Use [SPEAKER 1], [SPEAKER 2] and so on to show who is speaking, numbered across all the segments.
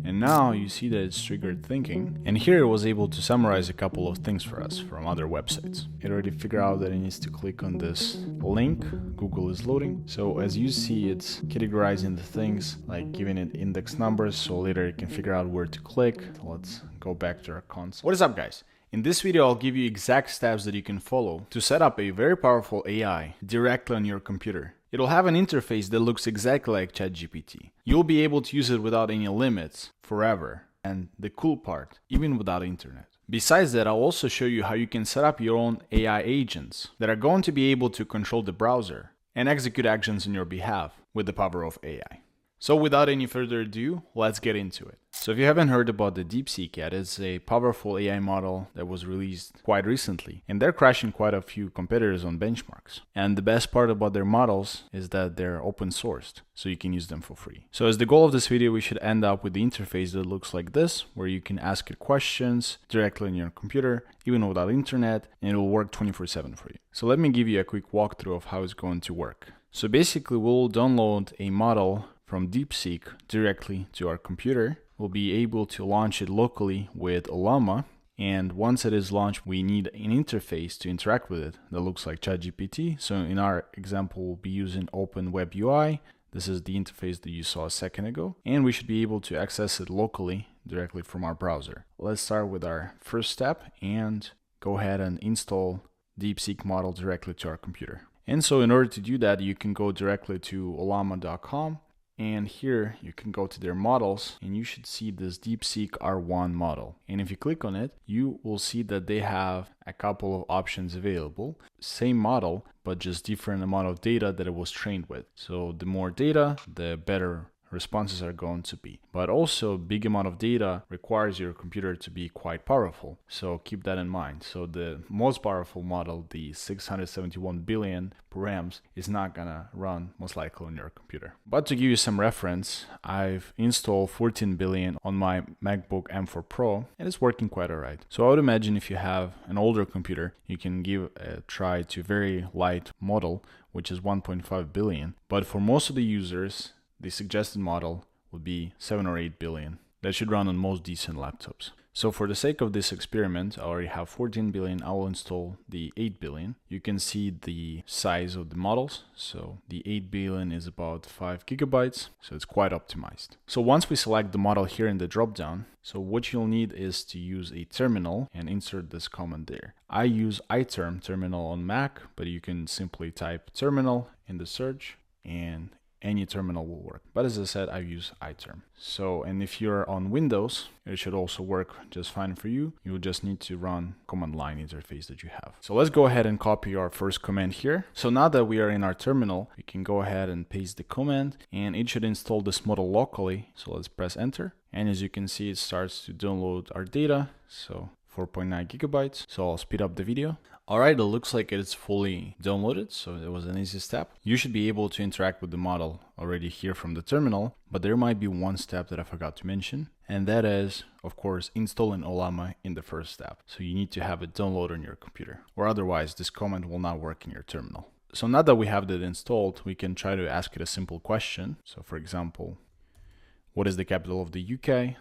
[SPEAKER 1] And now you see that it's triggered thinking. And here it was able to summarize a couple of things for us from other websites. It already figured out that it needs to click on this link. Google is loading. So as you see, it's categorizing the things, like giving it index numbers, so later it can figure out where to click. Let's go back to our console. What is up, guys? In this video, I'll give you exact steps that you can follow to set up a very powerful AI directly on your computer. It'll have an interface that looks exactly like ChatGPT. You'll be able to use it without any limits forever. And the cool part, even without internet. Besides that, I'll also show you how you can set up your own AI agents that are going to be able to control the browser and execute actions on your behalf with the power of AI. So without any further ado, let's get into it. So if you haven't heard about the DeepSeek yet, it's a powerful AI model that was released quite recently, and they're crashing quite a few competitors on benchmarks. And the best part about their models is that they're open sourced, so you can use them for free. So as the goal of this video, we should end up with the interface that looks like this, where you can ask it questions directly on your computer, even without internet, and it will work 24/7 for you. So let me give you a quick walkthrough of how it's going to work. So basically, we'll download a model from DeepSeek directly to our computer. We'll be able to launch it locally with Llama, and once it is launched, we need an interface to interact with it that looks like ChatGPT. So in our example, we'll be using OpenWebUI. This is the interface that you saw a second ago, and we should be able to access it locally directly from our browser. Let's start with our first step and go ahead and install DeepSeek model directly to our computer. And so in order to do that, you can go directly to llama.com. And here you can go to their models and you should see this DeepSeek R1 model. And if you click on it, you will see that they have a couple of options available. Same model, but just different amount of data that it was trained with. So the more data, the better responses are going to be. But also, big amount of data requires your computer to be quite powerful. So keep that in mind. So the most powerful model, the 671 billion params, is not gonna run most likely on your computer. But to give you some reference, I've installed 14 billion on my MacBook M4 Pro, and it's working quite alright. So I would imagine if you have an older computer, you can give a try to very light model, which is 1.5 billion. But for most of the users, the suggested model would be 7 or 8 billion. That should run on most decent laptops. So for the sake of this experiment, I already have 14 billion. I will install the 8 billion. You can see the size of the models. So the 8 billion is about 5 gigabytes. So it's quite optimized. So once we select the model here in the dropdown, so what you'll need is to use a terminal and insert this command there. I use terminal on Mac, but you can simply type terminal in the search and any terminal will work. But as I said, I use iterm. So, and if you're on Windows, it should also work just fine for you. You'll just need to run command line interface that you have. So let's go ahead and copy our first command here. So now that we are in our terminal, we can go ahead and paste the command and it should install this model locally. So let's press enter. And as you can see, it starts to download our data. So 4.9 gigabytes. So I'll speed up the video. Alright, it looks like it's fully downloaded, so it was an easy step. You should be able to interact with the model already here from the terminal, but there might be one step that I forgot to mention, and that is, of course, installing Llama in the first step. So you need to have it download on your computer, or otherwise this command will not work in your terminal. So now that we have that installed, we can try to ask it a simple question. So for example, what is the capital of the UK?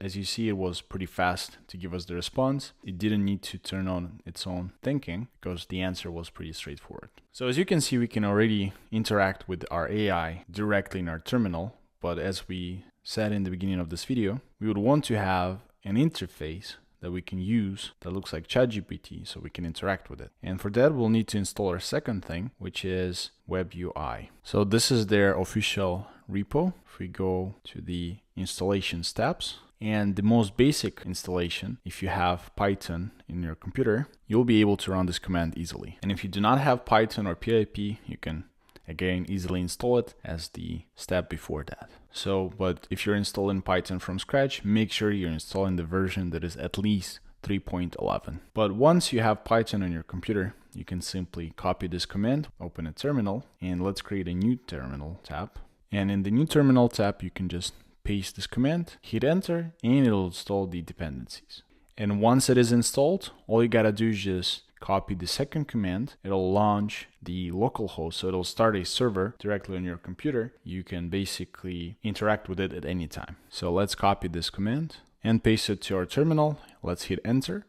[SPEAKER 1] As you see, it was pretty fast to give us the response. It didn't need to turn on its own thinking because the answer was pretty straightforward. So as you can see, we can already interact with our AI directly in our terminal. But as we said in the beginning of this video, we would want to have an interface that we can use that looks like ChatGPT so we can interact with it. And for that, we'll need to install our second thing, which is WebUI. So this is their official repo. If we go to the installation steps, and the most basic installation, if you have Python in your computer, you'll be able to run this command easily. And if you do not have Python or PIP, you can again easily install it as the step before that. So, but if you're installing Python from scratch, make sure you're installing the version that is at least 3.11. But once you have Python on your computer, you can simply copy this command, open a terminal, and let's create a new terminal tab. And in the new terminal tab, you can just paste this command, hit enter, and it'll install the dependencies. And once it is installed, all you gotta do is just copy the second command, it'll launch the local host. So it'll start a server directly on your computer. You can basically interact with it at any time. So let's copy this command and paste it to our terminal. Let's hit enter.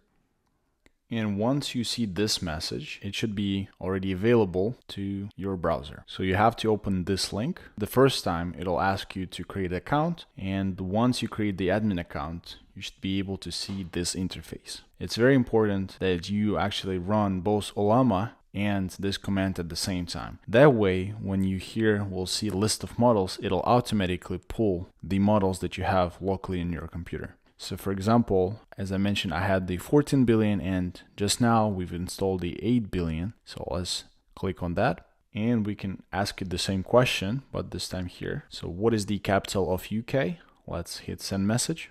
[SPEAKER 1] And once you see this message, it should be already available to your browser. So you have to open this link. The first time it'll ask you to create an account. And once you create the admin account, you should be able to see this interface. It's very important that you actually run both Ollama and this command at the same time. That way, when you here will see a list of models, it'll automatically pull the models that you have locally in your computer. So for example, as I mentioned, I had the 14 billion and just now we've installed the 8 billion. So let's click on that and we can ask it the same question, but this time here. So what is the capital of UK? Let's hit send message.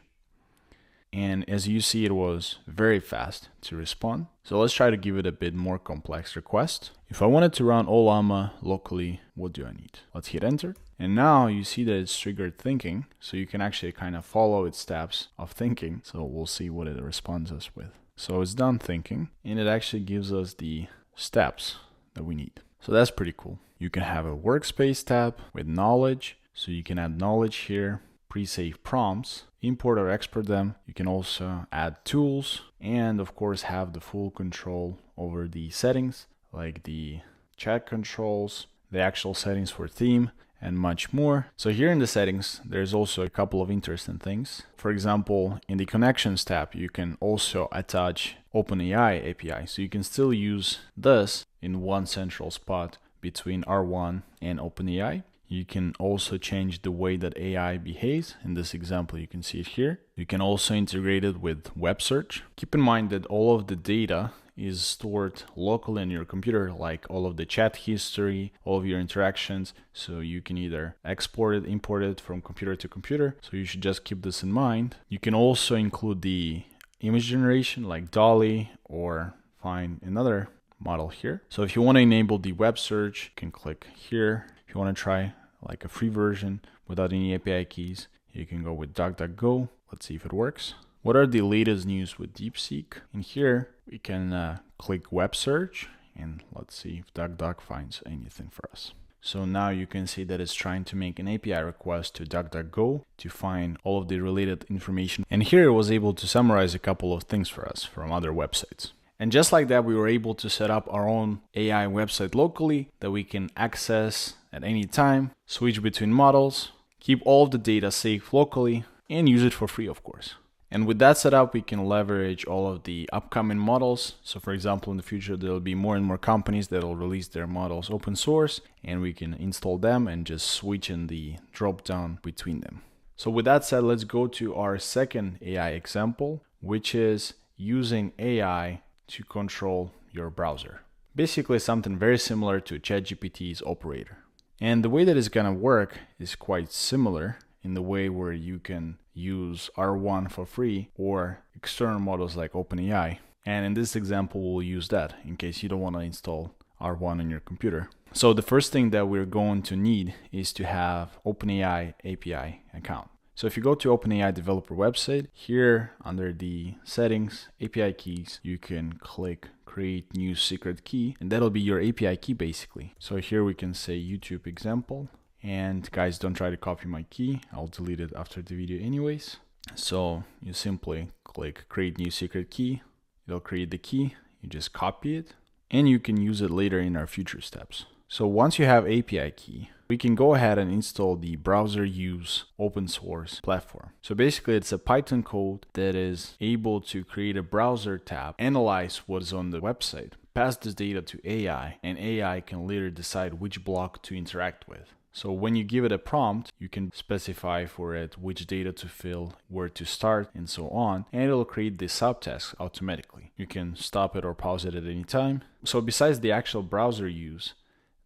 [SPEAKER 1] And as you see, it was very fast to respond. So let's try to give it a bit more complex request. If I wanted to run Ollama locally, what do I need? Let's hit enter. And now you see that it's triggered thinking. So you can actually kind of follow its steps of thinking. So we'll see what it responds us with. So it's done thinking and it actually gives us the steps that we need. So that's pretty cool. You can have a workspace tab with knowledge. So you can add knowledge here, pre-save prompts, import or export them. You can also add tools and of course have the full control over the settings like the chat controls, the actual settings for theme and much more. So here in the settings, there's also a couple of interesting things. For example, in the connections tab, you can also attach OpenAI API. So you can still use this in one central spot between R1 and OpenAI. You can also change the way that AI behaves. In this example, you can see it here. You can also integrate it with web search. Keep in mind that all of the data is stored locally on your computer, like all of the chat history, all of your interactions. So you can either export it, import it from computer to computer. So you should just keep this in mind. You can also include the image generation like DALL-E or find another model here. So if you want to enable the web search, you can click here. If you want to try like a free version without any API keys, you can go with DuckDuckGo. Let's see if it works. What are the latest news with DeepSeek? In here, we can click web search and let's see if DuckDuck finds anything for us. So now you can see that it's trying to make an API request to DuckDuckGo to find all of the related information. And here it was able to summarize a couple of things for us from other websites. And just like that, we were able to set up our own AI website locally that we can access at any time, switch between models, keep all of the data safe locally, and use it for free, of course. And with that setup, we can leverage all of the upcoming models. So for example, in the future, there'll be more and more companies that will release their models open source, and we can install them and just switch in the drop down between them. So with that said, let's go to our second AI example, which is using AI to control your browser. Basically something very similar to ChatGPT's operator. And the way that it's gonna work is quite similar in the way where you can use R1 for free or external models like OpenAI. And in this example, we'll use that in case you don't want to install R1 on your computer. So the first thing that we're going to need is to have OpenAI API account. So if you go to OpenAI developer website, here under the settings, API keys, you can click create new secret key, and that'll be your API key basically. So here we can say YouTube example. And guys, don't try to copy my key. I'll delete it after the video anyways. So you simply click create new secret key. It'll create the key. You just copy it and you can use it later in our future steps. So once you have API key, we can go ahead and install the browser use open source platform. So basically it's a Python code that is able to create a browser tab, analyze what's on the website, pass this data to AI, and AI can later decide which block to interact with. So when you give it a prompt, you can specify for it which data to fill, where to start, and so on, and it'll create the subtasks automatically. You can stop it or pause it at any time. So besides the actual browser use,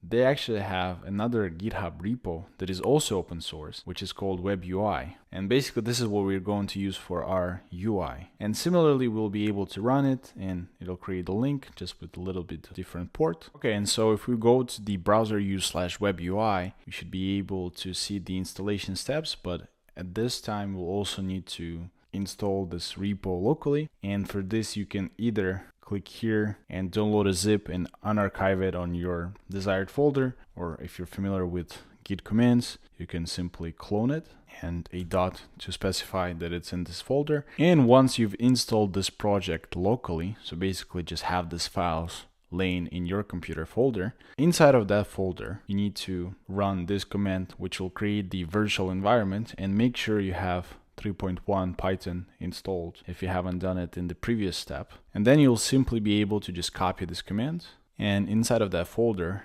[SPEAKER 1] they actually have another GitHub repo that is also open source, which is called Web UI. And basically this is what we're going to use for our UI. And similarly, we'll be able to run it and it'll create a link just with a little bit different port. Okay, and so if we go to the browser use/web UI, we should be able to see the installation steps, but at this time we'll also need to install this repo locally. And for this, you can either click here and download a zip and unarchive it on your desired folder. Or if you're familiar with Git commands, you can simply clone it and a dot to specify that it's in this folder. And once you've installed this project locally, so basically just have these files laying in your computer folder, inside of that folder, you need to run this command, which will create the virtual environment, and make sure you have 3.1 Python installed if you haven't done it in the previous step. And then you'll simply be able to just copy this command, and inside of that folder,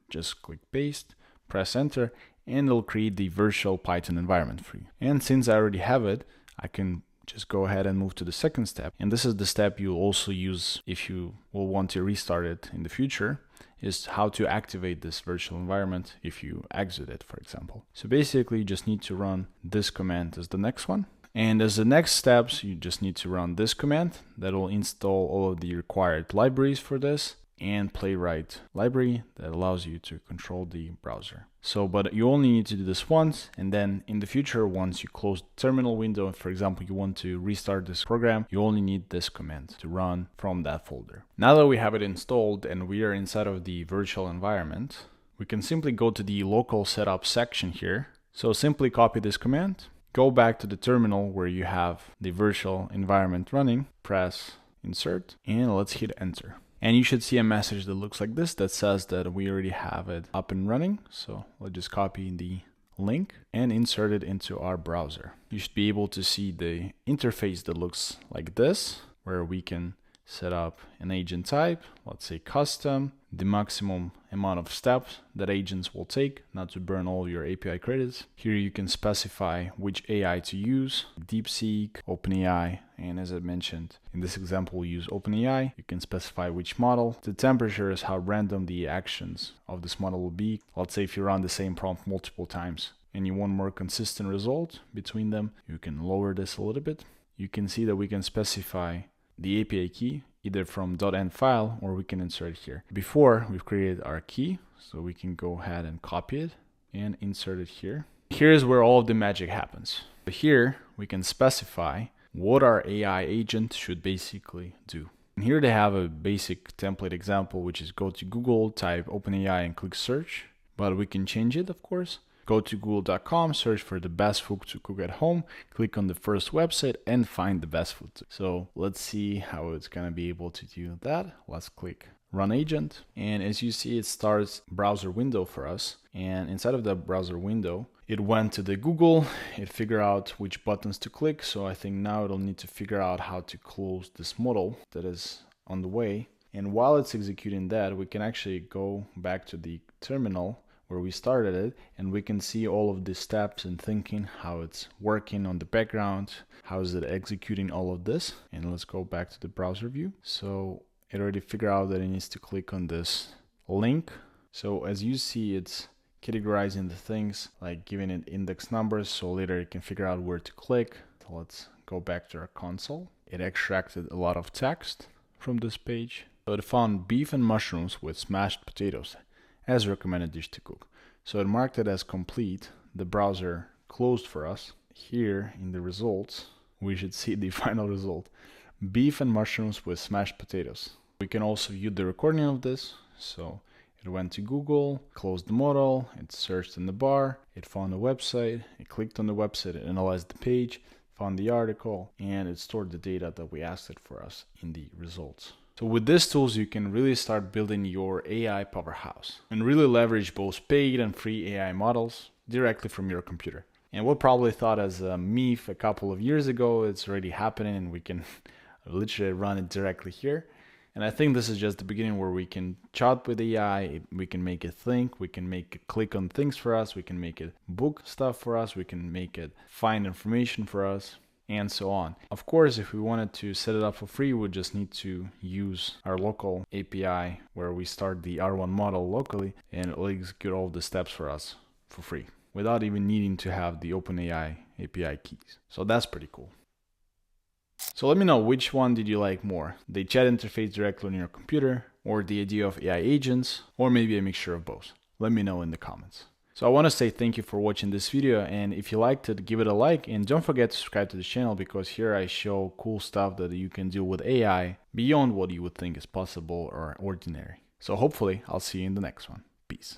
[SPEAKER 1] just click paste, press enter, and it'll create the virtual Python environment for you. And since I already have it, I can just go ahead and move to the second step. And this is the step you'll also use if you will want to restart it in the future, is how to activate this virtual environment if you exit it, for example. So basically you just need to run this command as the next one. And as the next steps, you just need to run this command that will install all of the required libraries for this, and Playwright library that allows you to control the browser. But you only need to do this once, and then in the future, once you close the terminal window, for example, you want to restart this program, you only need this command to run from that folder. Now that we have it installed and we are inside of the virtual environment, we can simply go to the local setup section here. So simply copy this command, go back to the terminal where you have the virtual environment running, press insert, and let's hit enter. And you should see a message that looks like this that says that we already have it up and running. So we'll just copy the link and insert it into our browser. You should be able to see the interface that looks like this, where we can set up an agent type, let's say custom, the maximum amount of steps that agents will take, not to burn all your API credits. Here you can specify which AI to use, DeepSeek, OpenAI, and as I mentioned, in this example we use OpenAI. You can specify which model. The temperature is how random the actions of this model will be. Let's say if you run the same prompt multiple times and you want more consistent result between them, you can lower this a little bit. You can see that we can specify the API key either from .env file, or we can insert it here. Before, we've created our key, so we can go ahead and copy it and insert it here. Here's where all of the magic happens. Here we can specify what our AI agent should basically do. And here they have a basic template example, which is go to Google, type OpenAI and click search, but we can change it, of course. Go to google.com, search for the best food to cook at home, click on the first website and find the best food. So let's see how it's going to be able to do that. Let's click run agent. And as you see, it starts browser window for us. And inside of the browser window, it went to the Google, it figured out which buttons to click. So I think now it'll need to figure out how to close this model that is on the way. And while it's executing that, we can actually go back to the terminal where we started it, and we can see all of the steps and thinking, how it's working on the background, how is it executing all of this. And let's go back to the browser view. So it already figured out that it needs to click on this link. So as you see, it's categorizing the things, like giving it index numbers, so later it can figure out where to click. So let's go back to our console. It extracted a lot of text from this page. So it found beef and mushrooms with smashed potatoes as recommended dish to cook. So it marked it as complete. The browser closed for us. Here in the results, we should see the final result. Beef and mushrooms with smashed potatoes. We can also view the recording of this. So it went to Google, closed the model, it searched in the bar, it found a website, it clicked on the website, it analyzed the page, found the article, and it stored the data that we asked it for us in the results. So with these tools, you can really start building your AI powerhouse and really leverage both paid and free AI models directly from your computer. And what probably thought as a myth a couple of years ago, it's already happening and we can literally run it directly here. And I think this is just the beginning where we can chat with AI, we can make it think, we can make it click on things for us, we can make it book stuff for us, we can make it find information for us, and so on. Of course, if we wanted to set it up for free, we just need to use our local API where we start the R1 model locally, and it will execute all the steps for us for free without even needing to have the OpenAI API keys. So that's pretty cool. So let me know, which one did you like more? The chat interface directly on your computer, or the idea of AI agents, or maybe a mixture of both? Let me know in the comments. So I want to say thank you for watching this video, and if you liked it, give it a like, and don't forget to subscribe to the channel, because here I show cool stuff that you can do with AI beyond what you would think is possible or ordinary. So hopefully I'll see you in the next one. Peace.